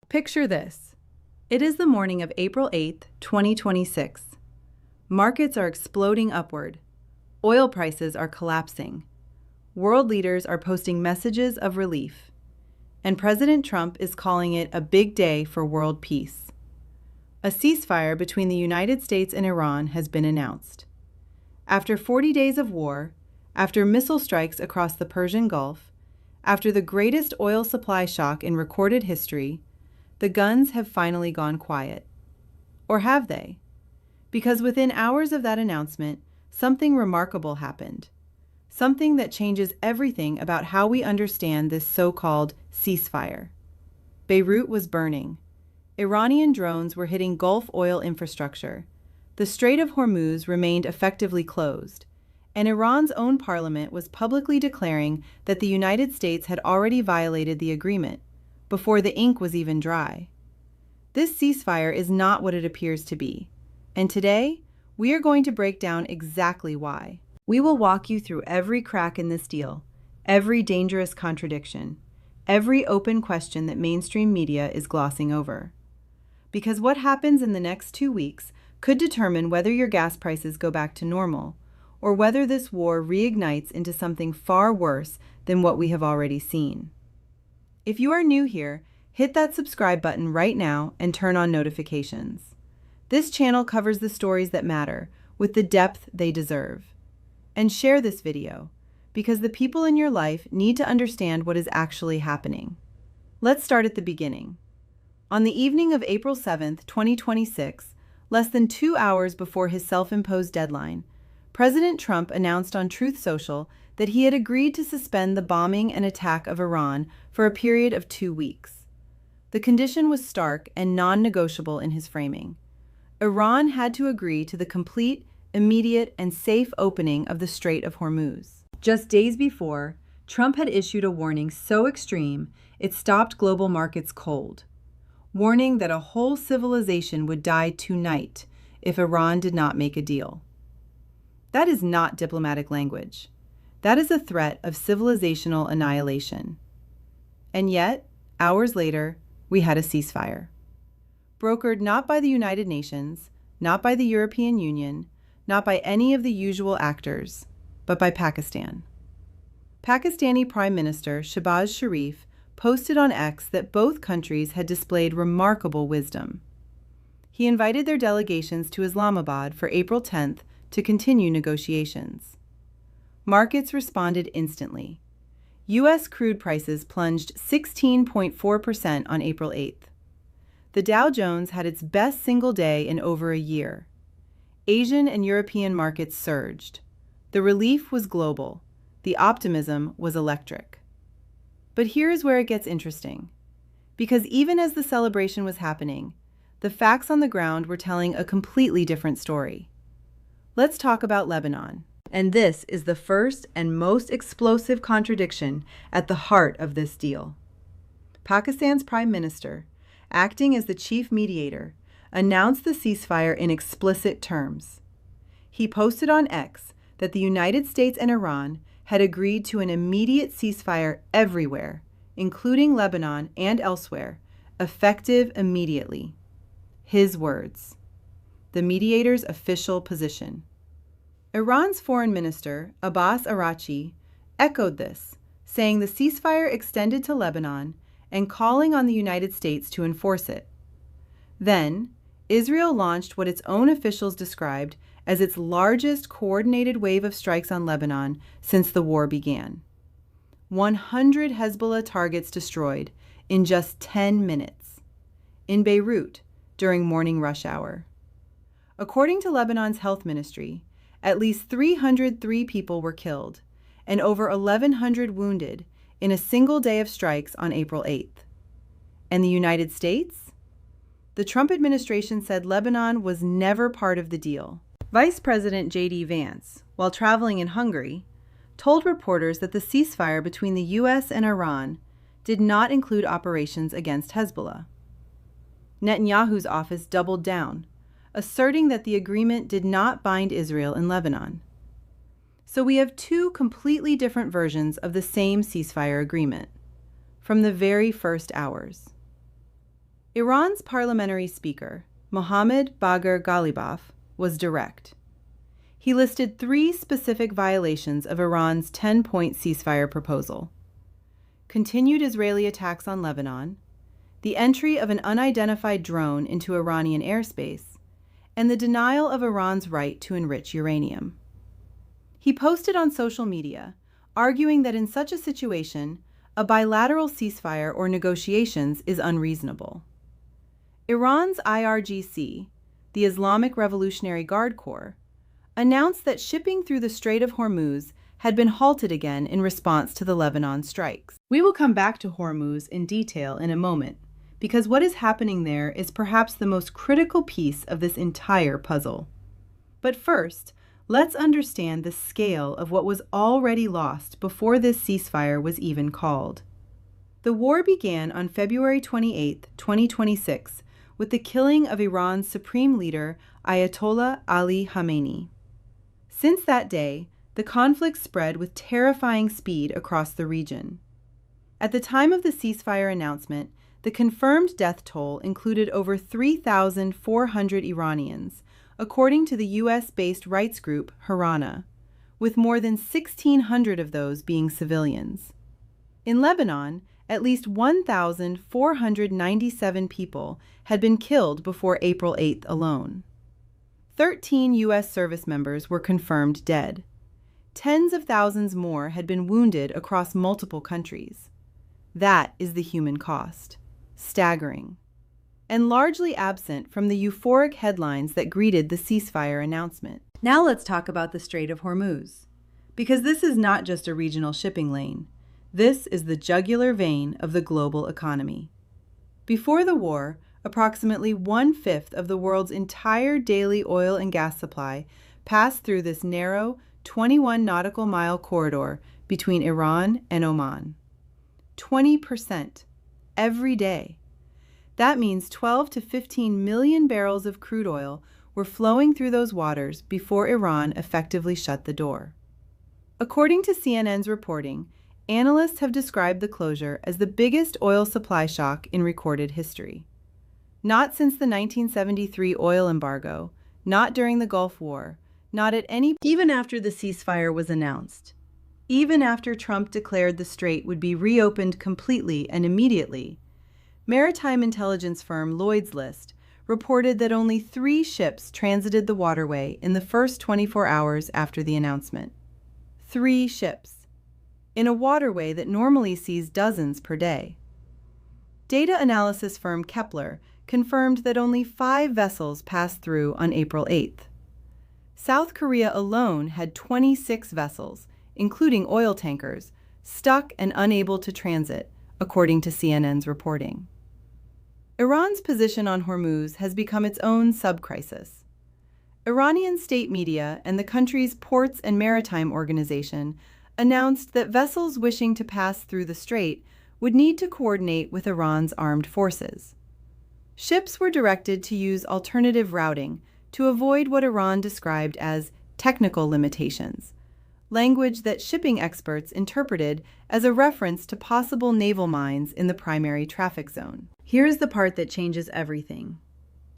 Picture this. It is the morning of April 8th, 2026. Markets are exploding upward. Oil prices are collapsing. World leaders are posting messages of relief. And President Trump is calling it a big day for world peace. A ceasefire between the United States and Iran has been announced. After 40 days of war, after missile strikes across the Persian Gulf, after the greatest oil supply shock in recorded history, the guns have finally gone quiet. Or have they? Because within hours of that announcement, something remarkable happened. Something that changes everything about how we understand this so-called ceasefire. Beirut was burning. Iranian drones were hitting Gulf oil infrastructure. The Strait of Hormuz remained effectively closed. And Iran's own parliament was publicly declaring that the United States had already violated the agreement, before the ink was even dry. This ceasefire is not what it appears to be. And today, we are going to break down exactly why. We will walk you through every crack in this deal, every dangerous contradiction, every open question that mainstream media is glossing over. Because what happens in the next 2 weeks could determine whether your gas prices go back to normal, or whether this war reignites into something far worse than what we have already seen. If you are new here, hit that subscribe button right now and turn on notifications. This channel covers the stories that matter with the depth they deserve. And share this video, because the people in your life need to understand what is actually happening. Let's start at the beginning. On the evening of April 7th, 2026, less than 2 hours before his self-imposed deadline, President Trump announced on Truth Social that he had agreed to suspend the bombing and attack of Iran for a period of 2 weeks. The condition was stark and non-negotiable in his framing. Iran had to agree to the complete, immediate, and safe opening of the Strait of Hormuz. Just days before, Trump had issued a warning so extreme it stopped global markets cold, warning that a whole civilization would die tonight if Iran did not make a deal. That is not diplomatic language. That is a threat of civilizational annihilation. And yet, hours later, we had a ceasefire. Brokered not by the United Nations, not by the European Union, not by any of the usual actors, but by Pakistan. Pakistani Prime Minister Shehbaz Sharif posted on X that both countries had displayed remarkable wisdom. He invited their delegations to Islamabad for April 10th to continue negotiations. Markets responded instantly. U.S. crude prices plunged 16.4% on April 8th. The Dow Jones had its best single day in over a year. Asian and European markets surged. The relief was global. The optimism was electric. But here is where it gets interesting. Because even as the celebration was happening, the facts on the ground were telling a completely different story. Let's talk about Lebanon. And this is the first and most explosive contradiction at the heart of this deal. Pakistan's Prime Minister, acting as the chief mediator, announced the ceasefire in explicit terms. He posted on X that the United States and Iran had agreed to an immediate ceasefire everywhere, including Lebanon and elsewhere, effective immediately. His words. The mediator's official position. Iran's foreign minister, Abbas Araghchi, echoed this, saying the ceasefire extended to Lebanon and calling on the United States to enforce it. Then, Israel launched what its own officials described as its largest coordinated wave of strikes on Lebanon since the war began. 100 Hezbollah targets destroyed in just 10 minutes. In Beirut, during morning rush hour. According to Lebanon's health ministry, at least 303 people were killed and over 1,100 wounded in a single day of strikes on April 8th. And the United States? The Trump administration said Lebanon was never part of the deal. Vice President J.D. Vance, while traveling in Hungary, told reporters that the ceasefire between the U.S. and Iran did not include operations against Hezbollah. Netanyahu's office doubled down, asserting that the agreement did not bind Israel in Lebanon. So we have two completely different versions of the same ceasefire agreement, from the very first hours. Iran's parliamentary speaker, Mohammad Bagher Ghalibaf, was direct. He listed 3 specific violations of Iran's 10-point ceasefire proposal: continued Israeli attacks on Lebanon, the entry of an unidentified drone into Iranian airspace, and the denial of Iran's right to enrich uranium. He posted on social media, arguing that in such a situation, a bilateral ceasefire or negotiations is unreasonable. Iran's IRGC, the Islamic Revolutionary Guard Corps, announced that shipping through the Strait of Hormuz had been halted again in response to the Lebanon strikes. We will come back to Hormuz in detail in a moment, because what is happening there is perhaps the most critical piece of this entire puzzle. But first, let's understand the scale of what was already lost before this ceasefire was even called. The war began on February 28, 2026, with the killing of Iran's supreme leader, Ayatollah Ali Khamenei. Since that day, the conflict spread with terrifying speed across the region. At the time of the ceasefire announcement, the confirmed death toll included over 3,400 Iranians, according to the US-based rights group Harana, with more than 1,600 of those being civilians. In Lebanon, at least 1,497 people had been killed before April 8th alone. 13 U.S. service members were confirmed dead. Tens of thousands more had been wounded across multiple countries. That is the human cost. Staggering. And largely absent from the euphoric headlines that greeted the ceasefire announcement. Now let's talk about the Strait of Hormuz. Because this is not just a regional shipping lane. This is the jugular vein of the global economy. Before the war, approximately 1/5 of the world's entire daily oil and gas supply passed through this narrow, 21 nautical mile corridor between Iran and Oman. 20%. Every day. That means 12 to 15 million barrels of crude oil were flowing through those waters before Iran effectively shut the door. According to CNN's reporting, analysts have described the closure as the biggest oil supply shock in recorded history. Not since the 1973 oil embargo, not during the Gulf War, not at any even after the ceasefire was announced. Even after Trump declared the strait would be reopened completely and immediately, maritime intelligence firm Lloyd's List reported that only 3 ships transited the waterway in the first 24 hours after the announcement. 3 ships. In a waterway that normally sees dozens per day. Data analysis firm Kepler confirmed that only 5 vessels passed through on April 8th. South Korea alone had 26 vessels, including oil tankers, stuck and unable to transit, according to CNN's reporting. Iran's position on Hormuz has become its own sub-crisis. Iranian state media and the country's Ports and Maritime Organization announced that vessels wishing to pass through the strait would need to coordinate with Iran's armed forces. Ships were directed to use alternative routing to avoid what Iran described as technical limitations, language that shipping experts interpreted as a reference to possible naval mines in the primary traffic zone. Here's the part that changes everything.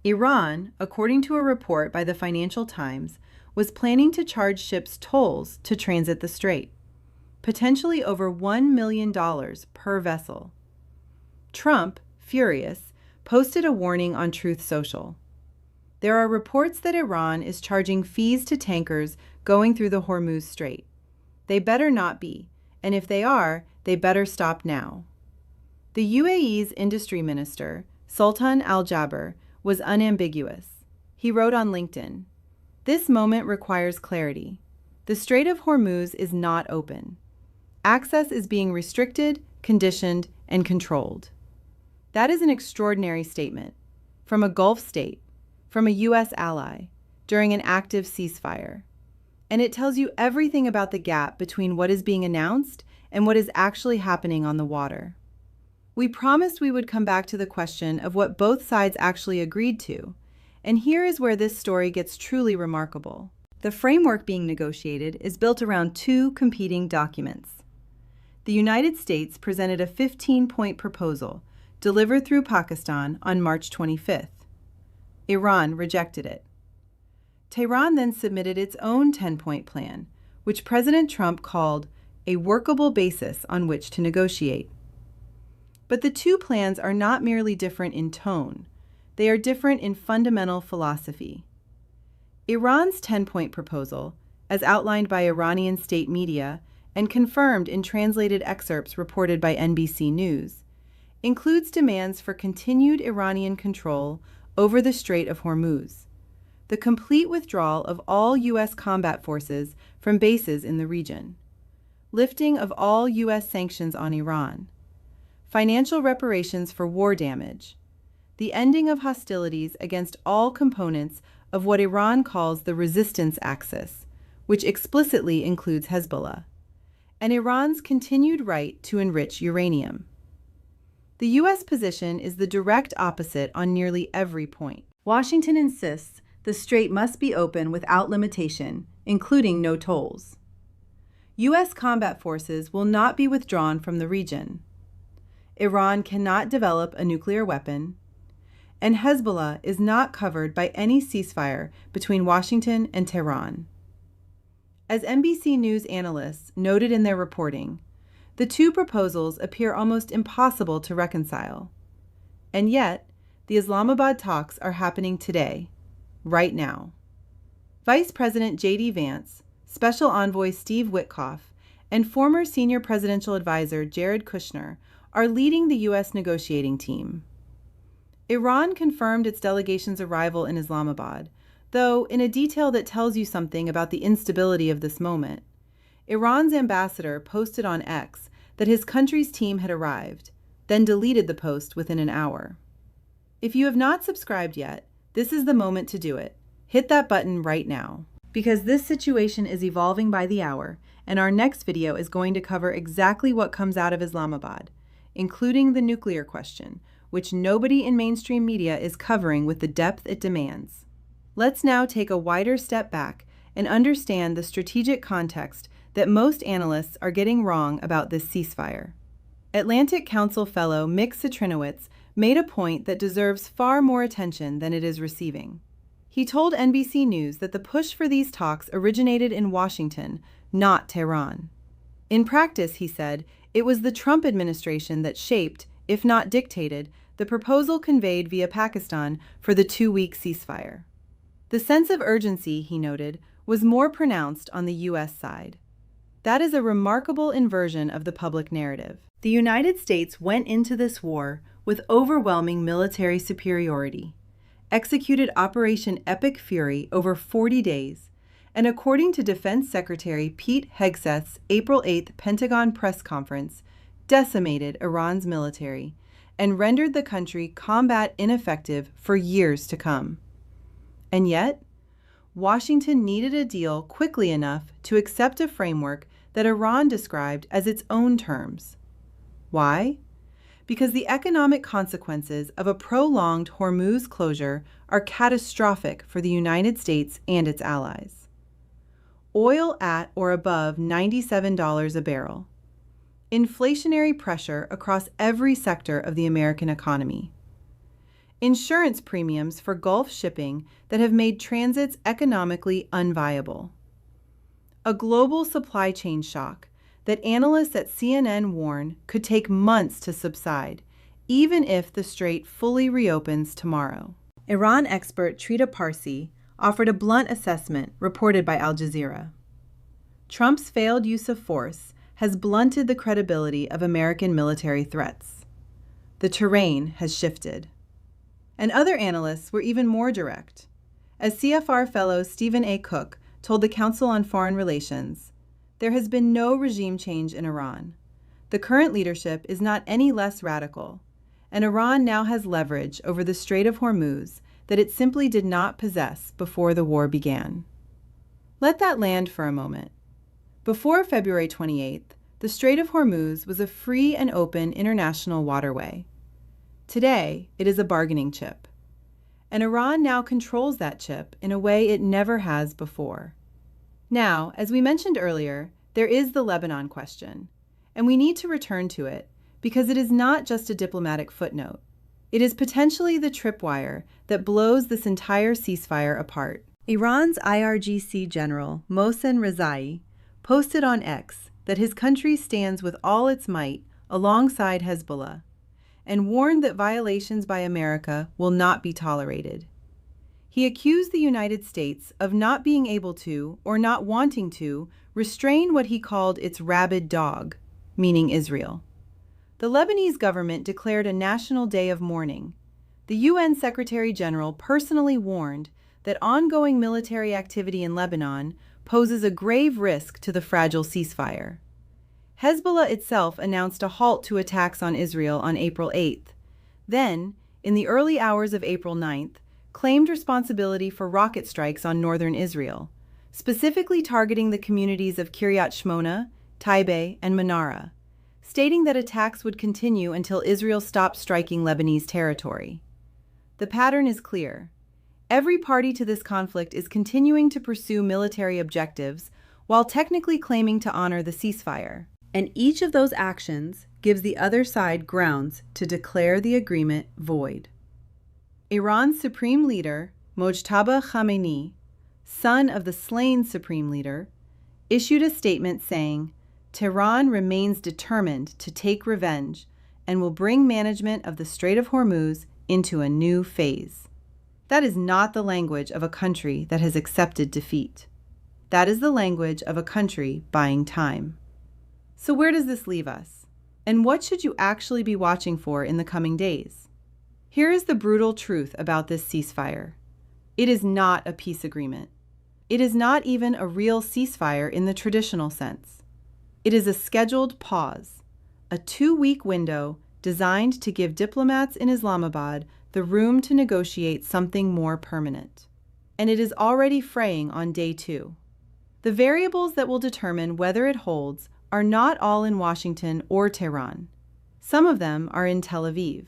Iran, according to a report by the Financial Times, was planning to charge ships tolls to transit the strait, potentially over $1 million per vessel. Trump, furious, posted a warning on Truth Social. There are reports that Iran is charging fees to tankers going through the Hormuz Strait. They better not be, and if they are, they better stop now. The UAE's industry minister, Sultan Al-Jaber, was unambiguous. He wrote on LinkedIn, "This moment requires clarity. The Strait of Hormuz is not open. Access is being restricted, conditioned, and controlled." That is an extraordinary statement from a Gulf state, from a U.S. ally, during an active ceasefire. And it tells you everything about the gap between what is being announced and what is actually happening on the water. We promised we would come back to the question of what both sides actually agreed to, and here is where this story gets truly remarkable. The framework being negotiated is built around 2 competing documents. The United States presented a 15-point proposal delivered through Pakistan on March 25th. Iran rejected it. Tehran then submitted its own 10-point plan, which President Trump called a workable basis on which to negotiate. But the two plans are not merely different in tone, they are different in fundamental philosophy. Iran's 10-point proposal, as outlined by Iranian state media and confirmed in translated excerpts reported by NBC News, includes demands for continued Iranian control over the Strait of Hormuz, the complete withdrawal of all U.S. combat forces from bases in the region, lifting of all U.S. sanctions on Iran, financial reparations for war damage, the ending of hostilities against all components of what Iran calls the resistance axis, which explicitly includes Hezbollah, and Iran's continued right to enrich uranium. The U.S. position is the direct opposite on nearly every point. Washington insists the strait must be open without limitation, including no tolls. U.S. combat forces will not be withdrawn from the region. Iran cannot develop a nuclear weapon, and Hezbollah is not covered by any ceasefire between Washington and Tehran. As NBC News analysts noted in their reporting, the two proposals appear almost impossible to reconcile. And yet, the Islamabad talks are happening today, right now. Vice President J.D. Vance, Special Envoy Steve Witkoff, and former senior presidential advisor Jared Kushner are leading the U.S. negotiating team. Iran confirmed its delegation's arrival in Islamabad, though in a detail that tells you something about the instability of this moment. Iran's ambassador posted on X that his country's team had arrived, then deleted the post within an hour. If you have not subscribed yet, this is the moment to do it. Hit that button right now. Because this situation is evolving by the hour, and our next video is going to cover exactly what comes out of Islamabad, including the nuclear question, which nobody in mainstream media is covering with the depth it demands. Let's now take a wider step back and understand the strategic context that most analysts are getting wrong about this ceasefire. Atlantic Council fellow Mick Citrinowicz made a point that deserves far more attention than it is receiving. He told NBC News that the push for these talks originated in Washington, not Tehran. In practice, he said, it was the Trump administration that shaped, if not dictated, the proposal conveyed via Pakistan for the 2-week ceasefire. The sense of urgency, he noted, was more pronounced on the U.S. side. That is a remarkable inversion of the public narrative. The United States went into this war with overwhelming military superiority, executed Operation Epic Fury over 40 days, and according to Defense Secretary Pete Hegseth's April 8th Pentagon press conference, decimated Iran's military and rendered the country combat ineffective for years to come. And yet, Washington needed a deal quickly enough to accept a framework that Iran described as its own terms. Why? Because the economic consequences of a prolonged Hormuz closure are catastrophic for the United States and its allies. Oil at or above $97 a barrel. Inflationary pressure across every sector of the American economy. Insurance premiums for Gulf shipping that have made transits economically unviable. A global supply chain shock that analysts at CNN warn could take months to subside, even if the strait fully reopens tomorrow. Iran expert Trita Parsi offered a blunt assessment reported by Al Jazeera. Trump's failed use of force has blunted the credibility of American military threats. The terrain has shifted. And other analysts were even more direct. As CFR fellow Stephen A. Cook told the Council on Foreign Relations, there has been no regime change in Iran. The current leadership is not any less radical, and Iran now has leverage over the Strait of Hormuz that it simply did not possess before the war began. Let that land for a moment. Before February 28th, the Strait of Hormuz was a free and open international waterway. Today, it is a bargaining chip. And Iran now controls that chip in a way it never has before. Now, as we mentioned earlier, there is the Lebanon question, and we need to return to it because it is not just a diplomatic footnote. It is potentially the tripwire that blows this entire ceasefire apart. Iran's IRGC general, Mohsen Rezai, posted on X that his country stands with all its might alongside Hezbollah and warned that violations by America will not be tolerated. He accused the United States of not being able to, or not wanting to, restrain what he called its rabid dog, meaning Israel. The Lebanese government declared a national day of mourning. The UN Secretary General personally warned that ongoing military activity in Lebanon poses a grave risk to the fragile ceasefire. Hezbollah itself announced a halt to attacks on Israel on April 8th. Then, in the early hours of April 9th, claimed responsibility for rocket strikes on northern Israel, specifically targeting the communities of Kiryat Shmona, Taibeh, and Manara, stating that attacks would continue until Israel stopped striking Lebanese territory. The pattern is clear. Every party to this conflict is continuing to pursue military objectives while technically claiming to honor the ceasefire. And each of those actions gives the other side grounds to declare the agreement void. Iran's supreme leader, Mojtaba Khamenei, son of the slain supreme leader, issued a statement saying, "Tehran remains determined to take revenge and will bring management of the Strait of Hormuz into a new phase." That is not the language of a country that has accepted defeat. That is the language of a country buying time. So where does this leave us? And what should you actually be watching for in the coming days? Here is the brutal truth about this ceasefire. It is not a peace agreement. It is not even a real ceasefire in the traditional sense. It is a scheduled pause, a 2-week window designed to give diplomats in Islamabad the room to negotiate something more permanent. And it is already fraying on day 2. The variables that will determine whether it holds are not all in Washington or Tehran. Some of them are in Tel Aviv.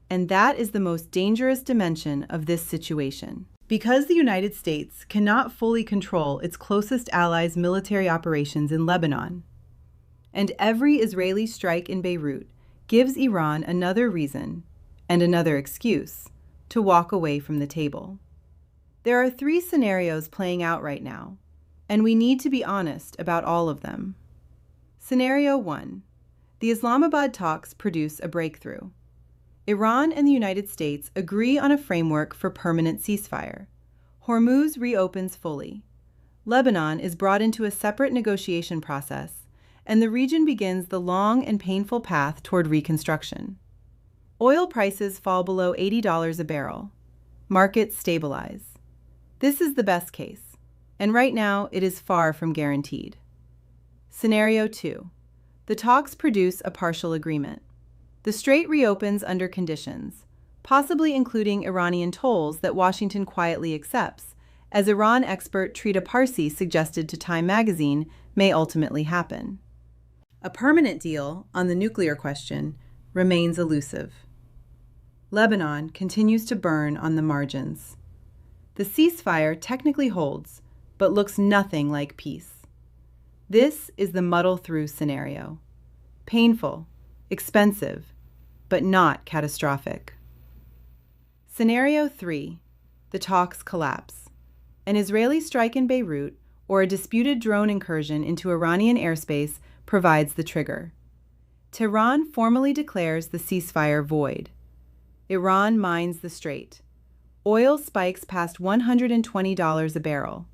And that is the most dangerous dimension of this situation. Because the United States cannot fully control its closest ally's military operations in Lebanon, and every Israeli strike in Beirut gives Iran another reason and another excuse to walk away from the table. There are 3 scenarios playing out right now, and we need to be honest about all of them. Scenario 1. The Islamabad talks produce a breakthrough. Iran and the United States agree on a framework for permanent ceasefire. Hormuz reopens fully. Lebanon is brought into a separate negotiation process, and the region begins the long and painful path toward reconstruction. Oil prices fall below $80 a barrel. Markets stabilize. This is the best case, and right now it is far from guaranteed. Scenario 2. The talks produce a partial agreement. The strait reopens under conditions, possibly including Iranian tolls that Washington quietly accepts, as Iran expert Trita Parsi suggested to Time magazine may ultimately happen. A permanent deal on the nuclear question remains elusive. Lebanon continues to burn on the margins. The ceasefire technically holds, but looks nothing like peace. This is the muddle-through scenario. Painful, expensive, but not catastrophic. Scenario 3. The talks collapse. An Israeli strike in Beirut or a disputed drone incursion into Iranian airspace provides the trigger. Tehran formally declares the ceasefire void. Iran mines the strait. Oil spikes past $120 a barrel.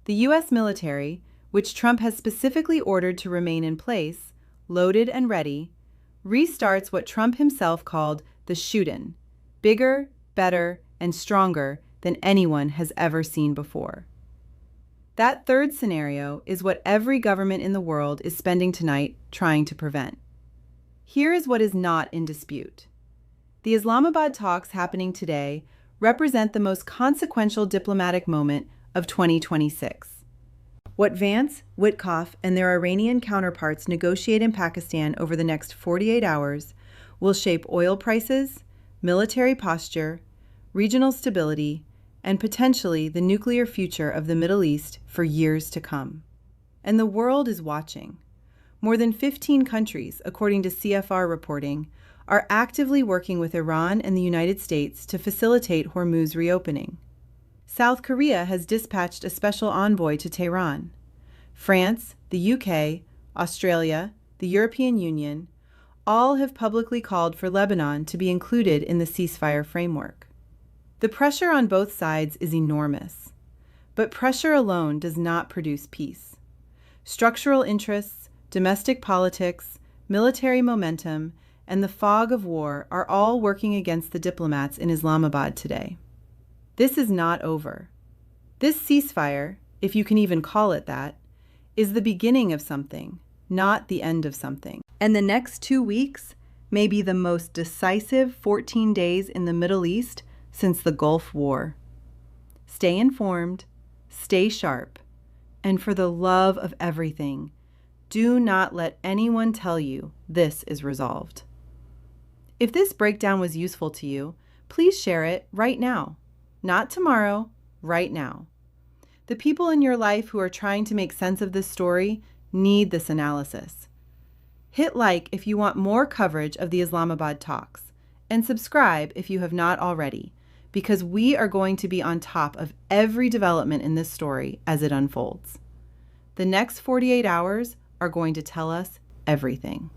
The U.S. military, which Trump has specifically ordered to remain in place, loaded and ready, restarts what Trump himself called the shoot-in, bigger, better, and stronger than anyone has ever seen before. That third scenario is what every government in the world is spending tonight trying to prevent. Here is what is not in dispute. The Islamabad talks happening today represent the most consequential diplomatic moment of 2026. What Vance, Witkoff, and their Iranian counterparts negotiate in Pakistan over the next 48 hours will shape oil prices, military posture, regional stability, and potentially the nuclear future of the Middle East for years to come. And the world is watching. More than 15 countries, according to CFR reporting, are actively working with Iran and the United States to facilitate Hormuz reopening. South Korea has dispatched a special envoy to Tehran. France, the UK, Australia, the European Union, all have publicly called for Lebanon to be included in the ceasefire framework. The pressure on both sides is enormous, but pressure alone does not produce peace. Structural interests, domestic politics, military momentum, and the fog of war are all working against the diplomats in Islamabad today. This is not over. This ceasefire, if you can even call it that, is the beginning of something, not the end of something. And the next 2 weeks may be the most decisive 14 days in the Middle East since the Gulf War. Stay informed, stay sharp, and for the love of everything, do not let anyone tell you this is resolved. If this breakdown was useful to you, please share it right now. Not tomorrow, right now. The people in your life who are trying to make sense of this story need this analysis. Hit like if you want more coverage of the Islamabad talks, and subscribe if you have not already, because we are going to be on top of every development in this story as it unfolds. The next 48 hours are going to tell us everything.